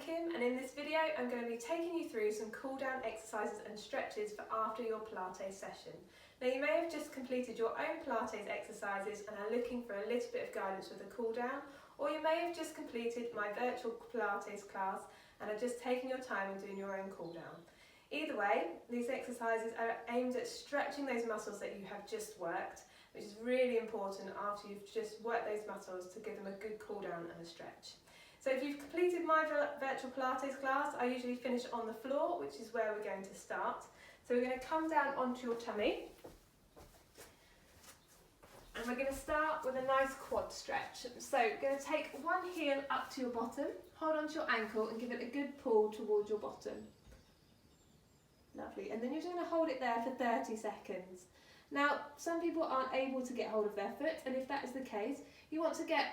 Kim, and in this video I'm going to be taking you through some cool down exercises and stretches for after your Pilates session. Now you may have just completed your own Pilates exercises and are looking for a little bit of guidance with a cool down, or you may have just completed my virtual Pilates class and are just taking your time and doing your own cool down. Either way, these exercises are aimed at stretching those muscles that you have just worked, which is really important after you've just worked those muscles to give them a good cool down and a stretch. So if you've completed my virtual Pilates class, I usually finish on the floor, which is where we're going to start. So we're going to come down onto your tummy, and we're going to start with a nice quad stretch. So you're going to take one heel up to your bottom, hold onto your ankle and give it a good pull towards your bottom. Lovely, and then you're just going to hold it there for 30 seconds. Now, some people aren't able to get hold of their foot, and if that is the case, you want to get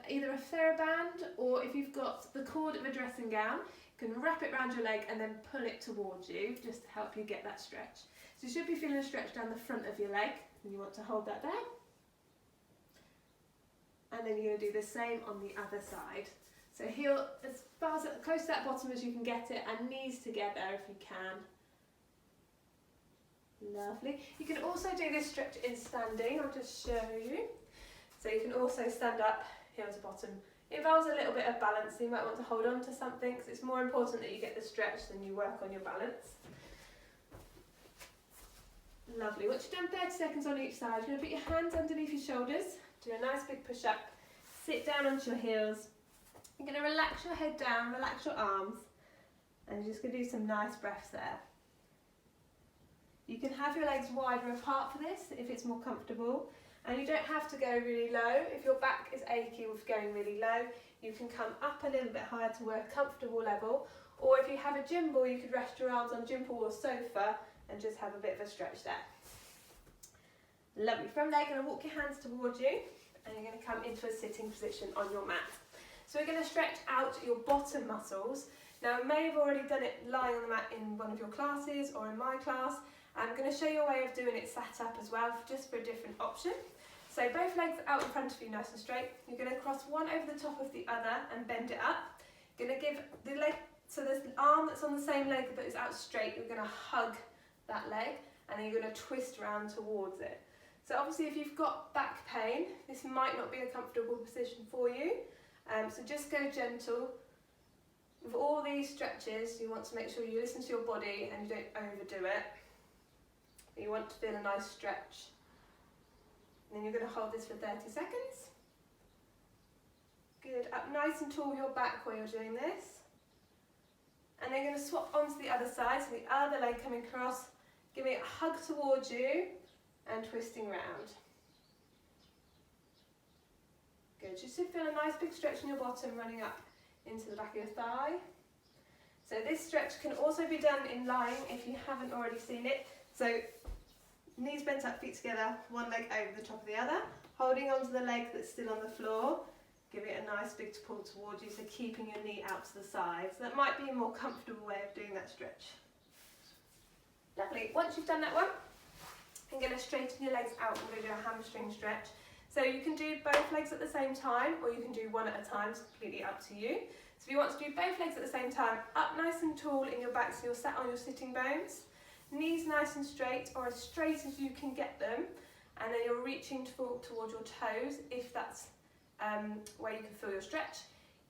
either a TheraBand, or if you've got the cord of a dressing gown, you can wrap it around your leg and then pull it towards you, just to help you get that stretch. So you should be feeling a stretch down the front of your leg, and you want to hold that there. And then you're going to do the same on the other side. So heel as far as close to that bottom as you can get it, and knees together if you can. Lovely. You can also do this stretch in standing. I'll just show you. So you can also stand up, heel to bottom. It involves a little bit of balance, so you might want to hold on to something, because it's more important that you get the stretch than you work on your balance. Lovely. Once you've done 30 seconds on each side, you're going to put your hands underneath your shoulders, do a nice big push up, sit down onto your heels. You're going to relax your head down, relax your arms, and you're just going to do some nice breaths there. You can have your legs wider apart for this if it's more comfortable, and you don't have to go really low. If your back is achy with going really low, you can come up a little bit higher to a comfortable level, or if you have a gym ball, you could rest your arms on gym ball or sofa and just have a bit of a stretch there. Lovely. From there, you're going to walk your hands towards you, and you're going to come into a sitting position on your mat. So we're going to stretch out your bottom muscles. Now, you may have already done it lying on the mat in one of your classes or in my class. I'm going to show you a way of doing it sat up as well, just for a different option. So both legs out in front of you nice and straight. You're going to cross one over the top of the other and bend it up. You're going to give the leg, so there's the arm that's on the same leg but is out straight, you're going to hug that leg and then you're going to twist around towards it. So obviously if you've got back pain, this might not be a comfortable position for you. So just go gentle. With all these stretches, you want to make sure you listen to your body and you don't overdo it. You want to feel a nice stretch. And then you're going to hold this for 30 seconds. Good. Up nice and tall with your back while you're doing this. And then you're going to swap onto the other side, so the other leg coming across, giving it a hug towards you and twisting round. Good. You should feel a nice big stretch in your bottom running up into the back of your thigh. So this stretch can also be done in lying if you haven't already seen it. So knees bent up, feet together, one leg over the top of the other, holding onto the leg that's still on the floor, give it a nice big pull towards you, so keeping your knee out to the side. So that might be a more comfortable way of doing that stretch. Lovely. Once you've done that one, you're going to straighten your legs out and we're going to do a hamstring stretch. So you can do both legs at the same time, or you can do one at a time, it's completely up to you. So if you want to do both legs at the same time, up nice and tall in your back so you're sat on your sitting bones. Knees nice and straight, or as straight as you can get them, and then you're reaching towards your toes if that's where you can feel your stretch.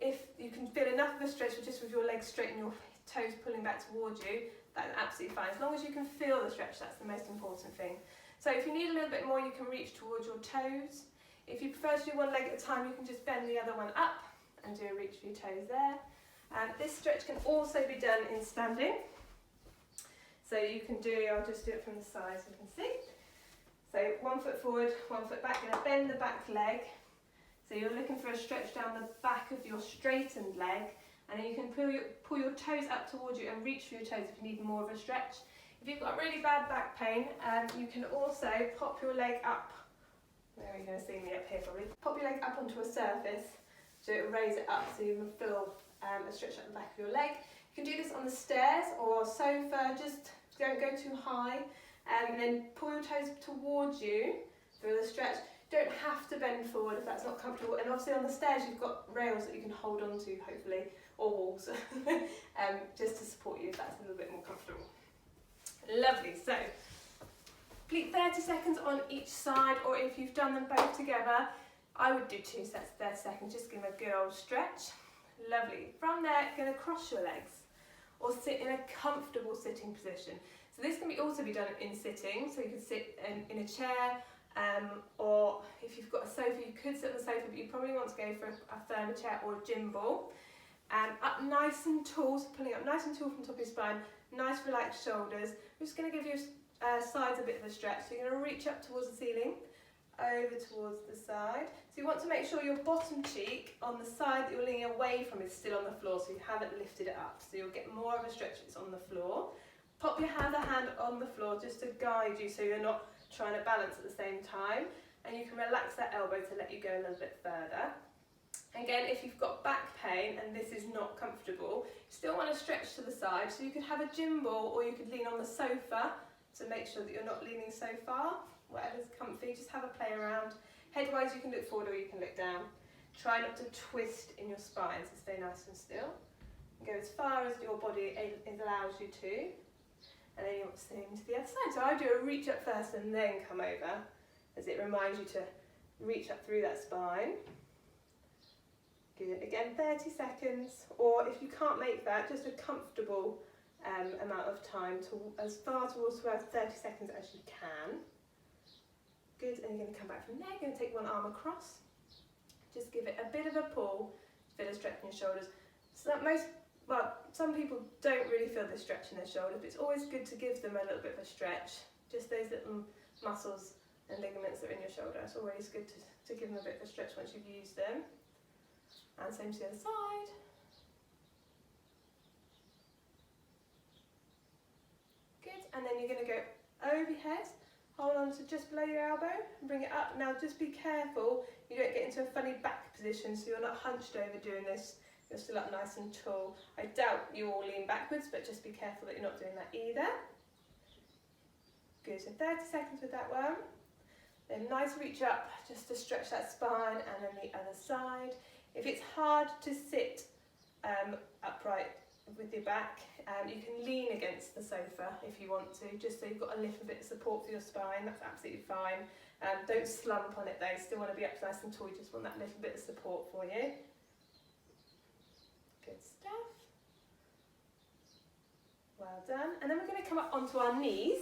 If you can feel enough of a stretch just with your legs straight and your toes pulling back towards you, that's absolutely fine. As long as you can feel the stretch, that's the most important thing. So if you need a little bit more, you can reach towards your toes. If you prefer to do one leg at a time, you can just bend the other one up and do a reach for your toes there. This stretch can also be done in standing. So you can do, I'll just do it from the side so you can see. So 1 foot forward, 1 foot back, going to bend the back leg. So you're looking for a stretch down the back of your straightened leg, and then you can pull your toes up towards you and reach for your toes if you need more of a stretch. If you've got really bad back pain, you can also pop your leg up. There you're going to see me up here probably. Pop your leg up onto a surface so it will raise it up so you can feel a stretch at the back of your leg. You can do this on the stairs or sofa, just don't go too high, and then pull your toes towards you for the stretch. You don't have to bend forward if that's not comfortable, and obviously on the stairs you've got rails that you can hold on to, hopefully, or walls, just to support you if that's a little bit more comfortable. Lovely, so complete 30 seconds on each side, or if you've done them both together, I would do 2 sets of 30 seconds, just give them a good old stretch. Lovely. From there, you're going to cross your legs or sit in a comfortable sitting position. So this can also be done in sitting, so you can sit in a chair, or if you've got a sofa, you could sit on the sofa, but you probably want to go for a firmer chair or a gym ball. Up nice and tall, so pulling up nice and tall from the top of your spine, nice relaxed shoulders. We're just going to give your sides a bit of a stretch. So you're going to reach up towards the ceiling, over towards the side. So you want to make sure your bottom cheek on the side that you're leaning away from is still on the floor, so you haven't lifted it up. So you'll get more of a stretch if it's on the floor. Pop your other hand on the floor just to guide you so you're not trying to balance at the same time. And you can relax that elbow to let you go a little bit further. Again, if you've got back pain and this is not comfortable, you still want to stretch to the side. So you could have a gym ball or you could lean on the sofa to make sure that you're not leaning so far. Whatever's comfy, just have a play around. Headwise you can look forward or you can look down. Try not to twist in your spine, so stay nice and still. Go as far as your body allows you to. And then you want to stay to the other side. So I do a reach up first and then come over, as it reminds you to reach up through that spine. Good. Again, 30 seconds, or if you can't make that, just a comfortable amount of time, to as far towards 30 seconds as you can. Good, and you're going to come back from there. You're going to take one arm across. Just give it a bit of a pull, a bit of stretch in your shoulders. So that some people don't really feel this stretch in their shoulders, but it's always good to give them a little bit of a stretch. Just those little muscles and ligaments that are in your shoulder. It's always good to give them a bit of a stretch once you've used them. And same to the other side. Good, and then you're going to go over your head, hold on to just below your elbow, and bring it up. Now just be careful you don't get into a funny back position, so you're not hunched over doing this. You're still up nice and tall. I doubt you all lean backwards, but just be careful that you're not doing that either. Good, so 30 seconds with that one. Then nice reach up, just to stretch that spine, and then the other side. If it's hard to sit upright with your back, you can lean against the sofa if you want to, just so you've got a little bit of support for your spine. That's absolutely fine. Don't slump on it though, still want to be up nice and tall, you just want that little bit of support for you. Good stuff. Well done. And then we're going to come up onto our knees.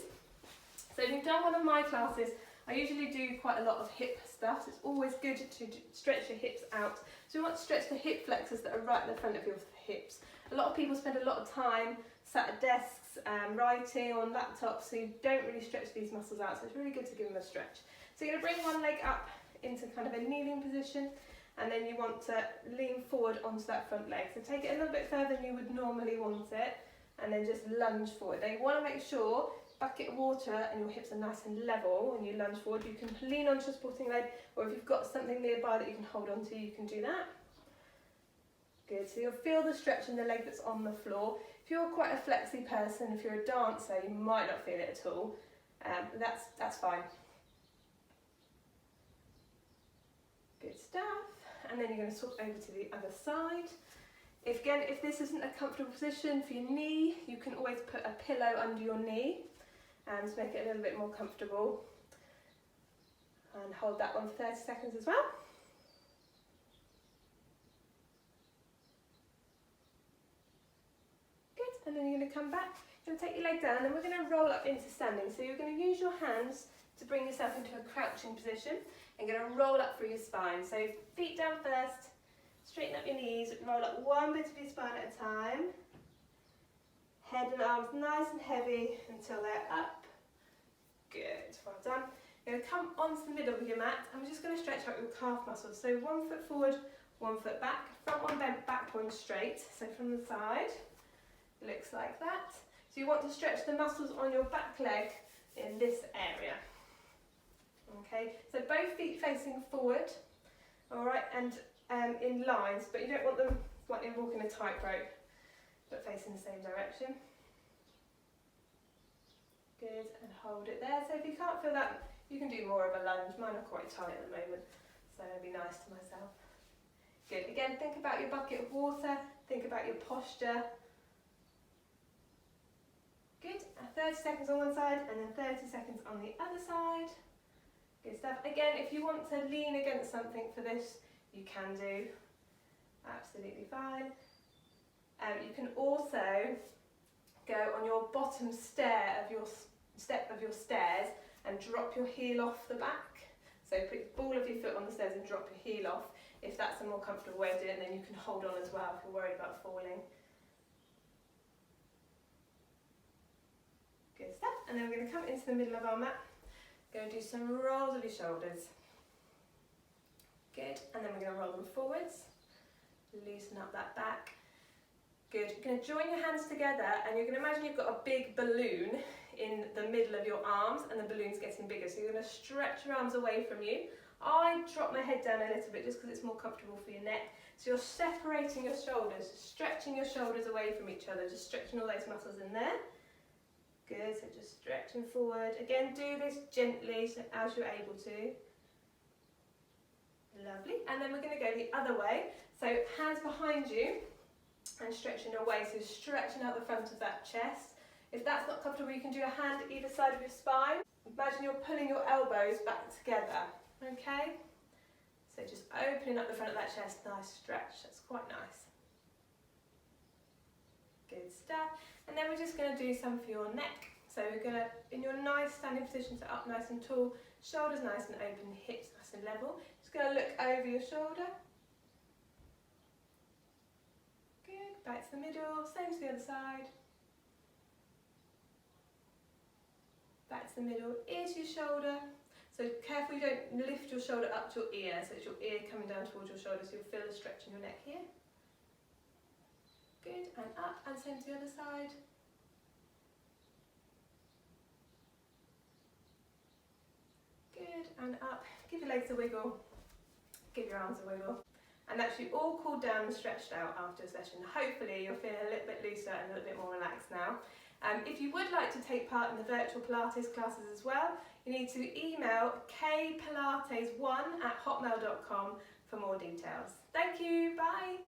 So if you've done one of my classes, I usually do quite a lot of hip stuff, so it's always good to stretch your hips out. So you want to stretch the hip flexors that are right at the front of your hips. A lot of people spend a lot of time sat at desks, writing on laptops, so you don't really stretch these muscles out, so it's really good to give them a stretch. So you're going to bring one leg up into kind of a kneeling position, and then you want to lean forward onto that front leg. So take it a little bit further than you would normally want it, and then just lunge forward. Now you want to make sure bucket of water and your hips are nice and level when you lunge forward. You can lean onto a supporting leg, or if you've got something nearby that you can hold on to, you can do that. Good, so you'll feel the stretch in the leg that's on the floor. If you're quite a flexy person, if you're a dancer, you might not feel it at all. That's fine. Good stuff. And then you're going to swap over to the other side. If this isn't a comfortable position for your knee, you can always put a pillow under your knee and to make it a little bit more comfortable. And hold that one for 30 seconds as well. Good, and then you're going to come back, you're going to take your leg down, and then we're going to roll up into standing. So you're going to use your hands to bring yourself into a crouching position, and you're going to roll up through your spine. So feet down first, straighten up your knees, roll up one bit of your spine at a time. Head and arms nice and heavy until they're up. Good, well done. You're going to come onto the middle of your mat, and we're just going to stretch out your calf muscles. So 1 foot forward, 1 foot back, front one bent, back one straight. So from the side, it looks like that. So you want to stretch the muscles on your back leg in this area. Okay, so both feet facing forward, all right, and in lines, but you don't want them like you're walking a tightrope, but facing the same direction. Good, and hold it there. So if you can't feel that, You can do more of a lunge. Mine are quite tight at the moment, so I'll be nice to myself. Good. Again, think about your bucket of water, think about your posture. Good. 30 seconds on one side and then 30 seconds on the other side. Good stuff. Again, if you want to lean against something for this, you can do. Absolutely fine. You can also go on your bottom step of your stairs and drop your heel off the back. So put the ball of your foot on the stairs and drop your heel off. If that's a more comfortable way of doing it, then you can hold on as well if you're worried about falling. Good stuff. And then we're going to come into the middle of our mat. Going to do some rolls of your shoulders. Good. And then we're going to roll them forwards. Loosen up that back. Good. You're going to join your hands together and you're going to imagine you've got a big balloon in the middle of your arms and the balloon's getting bigger. So you're going to stretch your arms away from you. I drop my head down a little bit just because it's more comfortable for your neck. So you're separating your shoulders, stretching your shoulders away from each other, just stretching all those muscles in there. Good, so just stretching forward. Again, do this gently so as you're able to. Lovely. And then we're going to go the other way. So hands behind you and stretching away, so stretching out the front of that chest. If that's not comfortable, you can do a hand at either side of your spine. Imagine you're pulling your elbows back together, okay? So just opening up the front of that chest, nice stretch, that's quite nice. Good stuff. And then we're just going to do some for your neck. So we're going to, in your nice standing position, so up nice and tall, shoulders nice and open, hips nice and level. Just going to look over your shoulder. Good, back to the middle, same to the other side. Back to the middle, ear to your shoulder. So careful you don't lift your shoulder up to your ear, so it's your ear coming down towards your shoulder, so you'll feel the stretch in your neck here. Good, and up, and same to the other side. Good, and up. Give your legs a wiggle, give your arms a wiggle. And actually all cooled down and stretched out after a session. Hopefully you're feeling a little bit looser and a little bit more relaxed now. If you would like to take part in the virtual Pilates classes as well, you need to email kpilates1@hotmail.com for more details. Thank you, bye!